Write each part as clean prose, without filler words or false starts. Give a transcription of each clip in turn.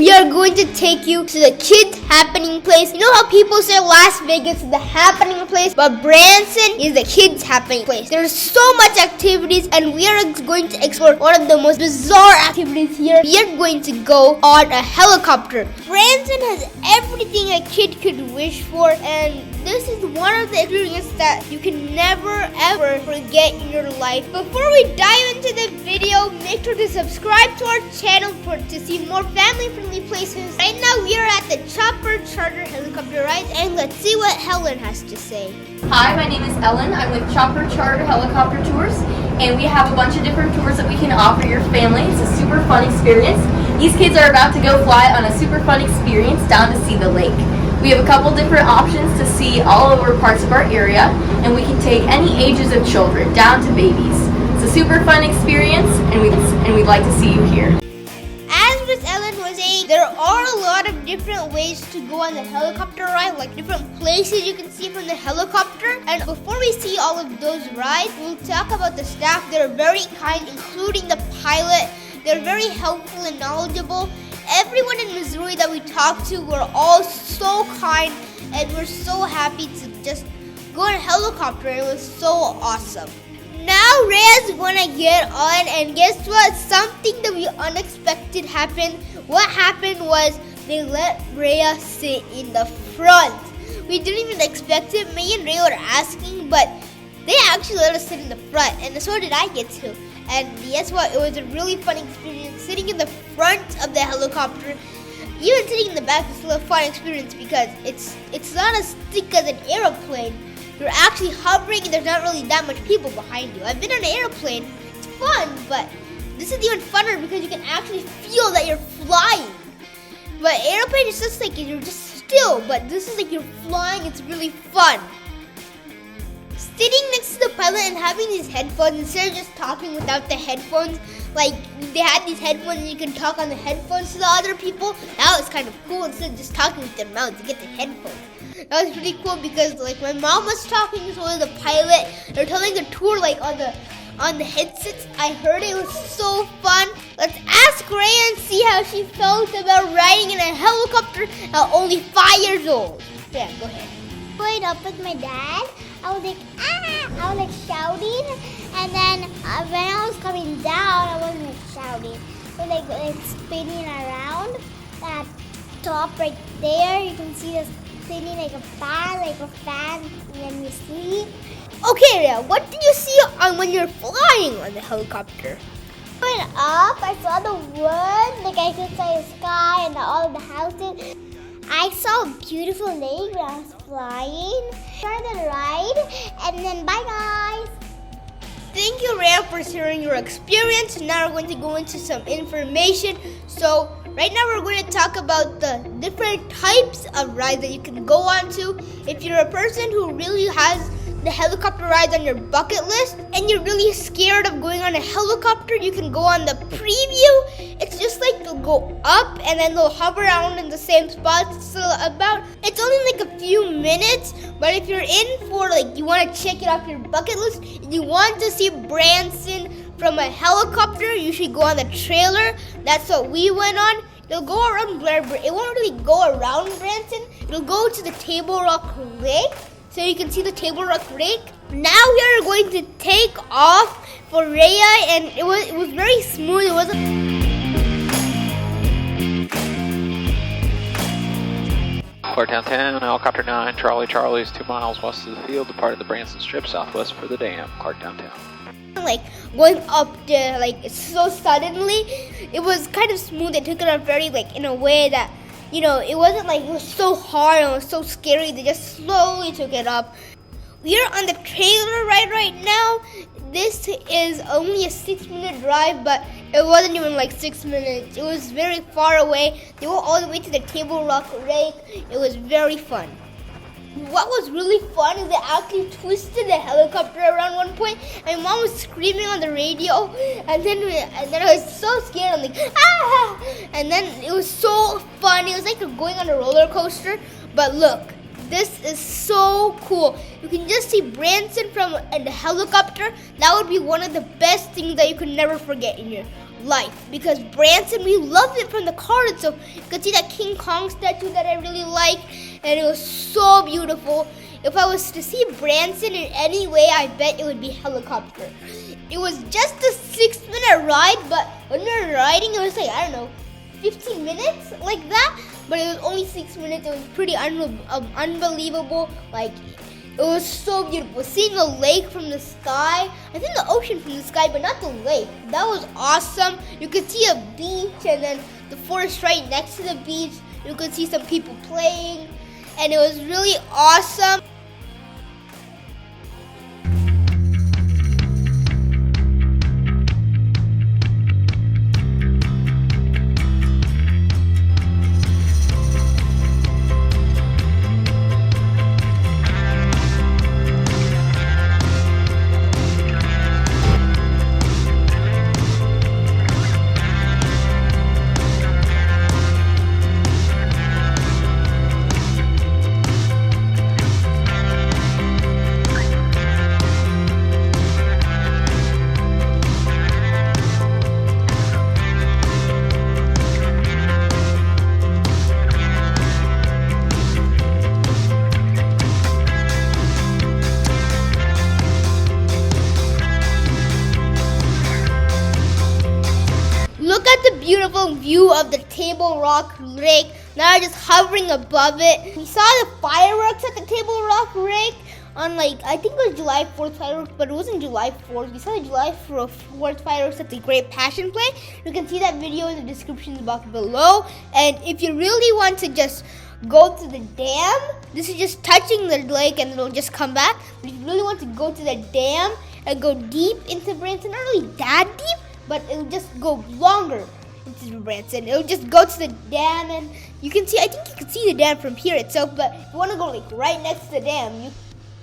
we are going to take you to the kids happening place. You know how people say Las Vegas is the happening place, but Branson is the kids happening place. There's so much activities, and we are going to explore one of the most bizarre activities here. We are going to go on a helicopter. Branson has everything a kid could wish for, and this is one of the experiences that you can never ever forget in your life. Before we dive into the video, make sure to subscribe to our channel to see more family-friendly places. Right now we are at the Chopper Charter Helicopter Ride, and let's see what Helen has to say. Hi, my name is Ellen. I'm with Chopper Charter Helicopter Tours, and we have a bunch of different tours that we can offer your family. It's a super fun experience. These kids are about to go fly on a super fun experience down to see the lake. We have a couple different options to see all over parts of our area, and we can take any ages of children down to babies. It's a super fun experience, and we'd like to see you here. As Miss Ellen was saying, there are a lot of different ways to go on the helicopter ride, like different places you can see from the helicopter. And before we see all of those rides, we'll talk about the staff. They're very kind, including the pilot. They're very helpful and knowledgeable. Everyone in Missouri that we talked to were all so kind, and we're so happy to just go on a helicopter. It was so awesome. Now Rhea's gonna get on, and guess what? Something that we unexpected happened. What happened was they let Rhea sit in the front. We didn't even expect it. Me and Rhea were asking, but they actually let us sit in the front, and so did I get to. And guess what? It was a really fun experience sitting in the front of the helicopter. Even sitting in the back is still a fun experience because it's not as thick as an airplane. You're actually hovering and there's not really that much people behind you. I've been on an airplane. It's fun, but this is even funner because you can actually feel that you're flying. But airplane is just like you're just still, but this is like you're flying. It's really fun. Sitting next to the pilot and having these headphones instead of just talking without the headphones, like they had these headphones and you can talk on the headphones to the other people. That was kind of cool instead of just talking with their mouths. You get the headphones. That was pretty cool because like my mom was talking to the pilot. They're telling the tour like on the headsets. I heard it was so fun. Let's ask Rhea and see how she felt about riding in a helicopter at only 5 years old. Yeah, go ahead. Going up with my dad, I was like, I was like shouting, and then when I was coming down, I wasn't like shouting. So like spinning around that top right there, you can see this spinning like a fan when you sleep. Okay, Rhea, what did you see when you're flying on the helicopter? Going up, I saw the wood, like I could see the sky and all of the houses. I saw a beautiful lake when I was flying. Started the ride, and then bye guys. Thank you, Rhea, for sharing your experience. Now we're going to go into some information. So right now we're going to talk about the different types of rides that you can go on to. If you're a person who really has the helicopter rides on your bucket list and you're really scared of going on a helicopter, you can go on the preview. It's just like they'll go up and then they'll hover around in the same spot. So it's only like a few minutes, but if you're in for like you want to check it off your bucket list and you want to see Branson from a helicopter, you should go on the trailer. That's what we went on. It'll go around it won't really go around Branson. It'll go to the Table Rock Lake. So you can see the Table Rock Lake. Now we are going to take off for Rhea, and it was very smooth. It wasn't. Clark downtown, helicopter 9, Charlie is 2 miles west of the field, departed the Branson Strip, southwest for the dam, Clark downtown. Like going up there, like so suddenly, it was kind of smooth. They took it up very like in a way that, you know, it wasn't like it was so hard and it was so scary. They just slowly took it up. We are on the trailer ride right now. This is only a 6-minute drive, but it wasn't even like 6 minutes. It was very far away. They went all the way to the Table Rock Lake. It was very fun. What was really fun is they actually twisted the helicopter around one point, and my mom was screaming on the radio, and then I was so scared. I'm like, ah! And then it was so fun. It was like going on a roller coaster. But look, this is so cool. You can just see Branson from a helicopter. That would be one of the best things that you could never forget in your life because Branson, we loved it from the cards. So you could see that King Kong statue that I really like, and it was so beautiful. If I was to see Branson in any way, I bet it would be helicopter. It was just a 6-minute ride, but when we were riding, it was like, I don't know, 15 minutes like that. But it was only 6 minutes. It was pretty unbelievable. Like, it was so beautiful. Seeing the lake from the sky. I think the ocean from the sky, but not the lake. That was awesome. You could see a beach and then the forest right next to the beach. You could see some people playing. And it was really awesome. Look at the beautiful view of the Table Rock Lake. Now just hovering above it. We saw the fireworks at the Table Rock Lake on I think it was July 4th fireworks, but it wasn't July 4th. We saw the July 4th fireworks at the Great Passion Play. You can see that video in the description box below. And if you really want to just go to the dam, this is just touching the lake and it'll just come back. But if you really want to go to the dam and go deep into Branson, not really that deep, but it'll just go longer into Branson. It'll just go to the dam, and you can see, I think you can see the dam from here itself, but if you want to go right next to the dam,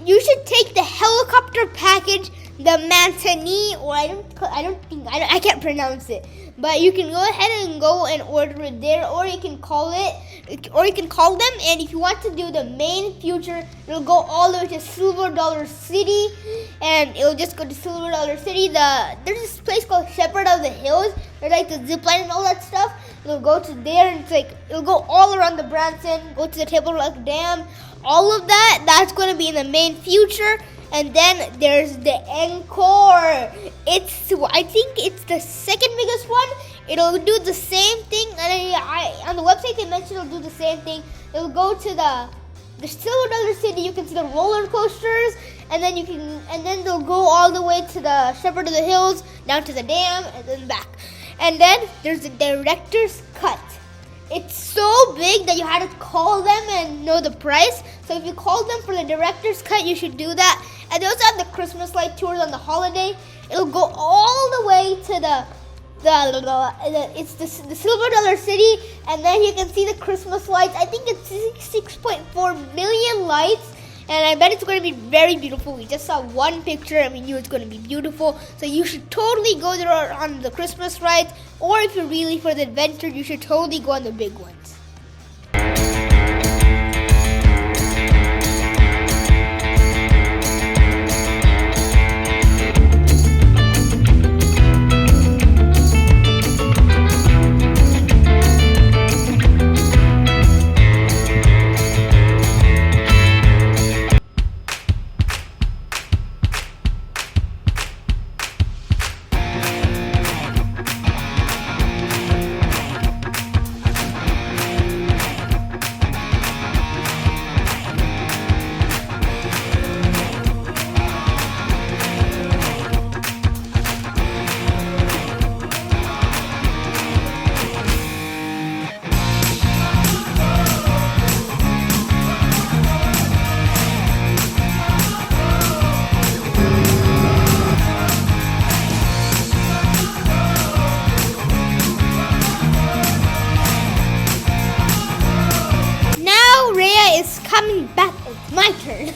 you should take the helicopter package, the Manzanini, or I can't pronounce it, but you can go ahead and go and order it there, or you can call them, and if you want to do the main feature, it'll go all the way to Silver Dollar City, and it'll just go to Silver Dollar City. There's this place called Shepherd of the Hills, there's like the zip line and all that stuff. It'll go to there, and it'll go all around the Branson, go to the Table Rock Dam, all of that's going to be in the main feature. And then there's the encore. I think it's the second biggest one. It'll do the same thing, and on the website they mentioned it'll do the same thing. It'll go to the Silver Dollar City. You can see the roller coasters, and then they'll go all the way to the Shepherd of the Hills, down to the dam, and then back. And then there's the director's cut. It's so big that you had to call them and know the price. So if you call them for the director's cut, you should do that. And they also have the Christmas light tours on the holiday. It'll go all the way to it's the Silver Dollar City, and then you can see the Christmas lights. I think it's 6.4 million lights, and I bet it's going to be very beautiful. We just saw one picture and we knew it's going to be beautiful. So you should totally go there on the Christmas rides, or if you're really for the adventure, you should totally go on the big ones. Coming back, it's my turn.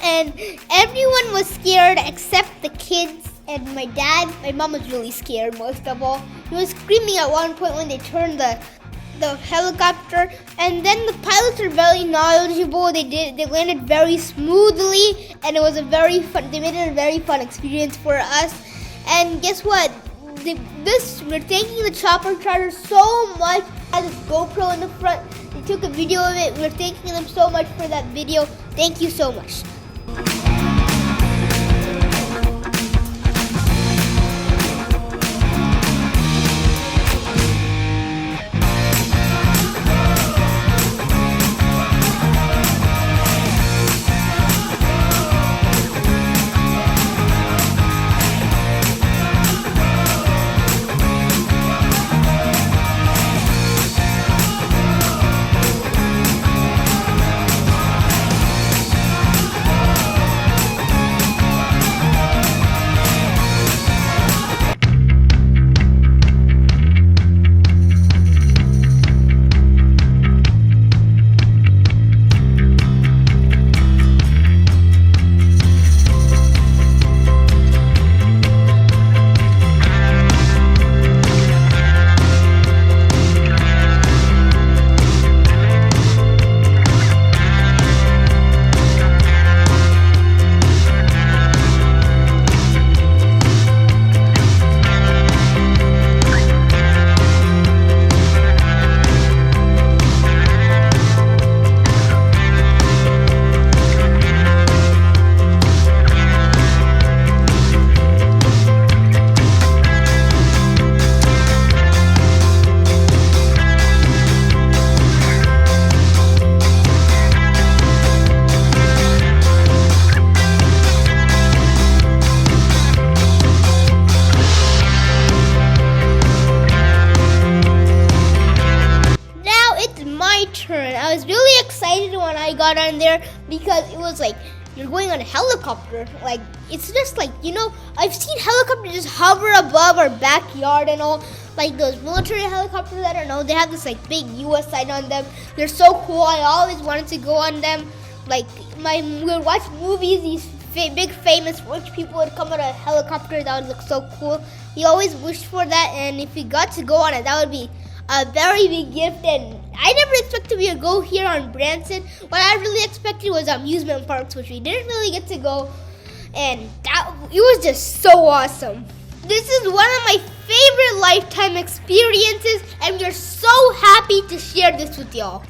And everyone was scared except the kids and my dad. My mom was really scared most of all. He was screaming at one point when they turned the helicopter, and then the pilots are very knowledgeable. They landed very smoothly, and it was they made it a very fun experience for us. And guess what? we're thanking the chopper charter so much. Had this GoPro in the front. They took a video of it. We're thanking them so much for that video. Thank you so much. I was really excited when I got on there because it was like you're going on a helicopter. Like it's just like, you know, I've seen helicopters just hover above our backyard and all, like those military helicopters. I don't know, they have this like big US sign on them. They're so cool. I always wanted to go on them. Like we would watch movies, these big famous rich people would come on a helicopter. That would look so cool. We always wished for that, and if we got to go on it, that would be a very big gift. And I never expected we would go here on Branson. What I really expected was amusement parks, which we didn't really get to go, and it was just so awesome. This is one of my favorite lifetime experiences, and we are so happy to share this with y'all.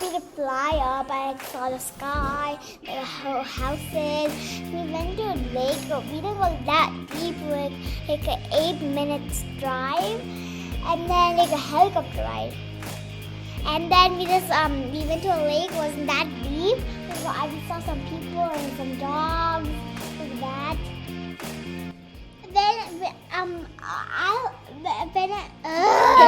we could fly up. I saw the sky, the whole houses. We went to a lake, but we didn't go that deep, like an 8 minutes drive, and then like a helicopter ride. And then we went to a lake, wasn't that deep. We saw some people and some dogs, like that. Then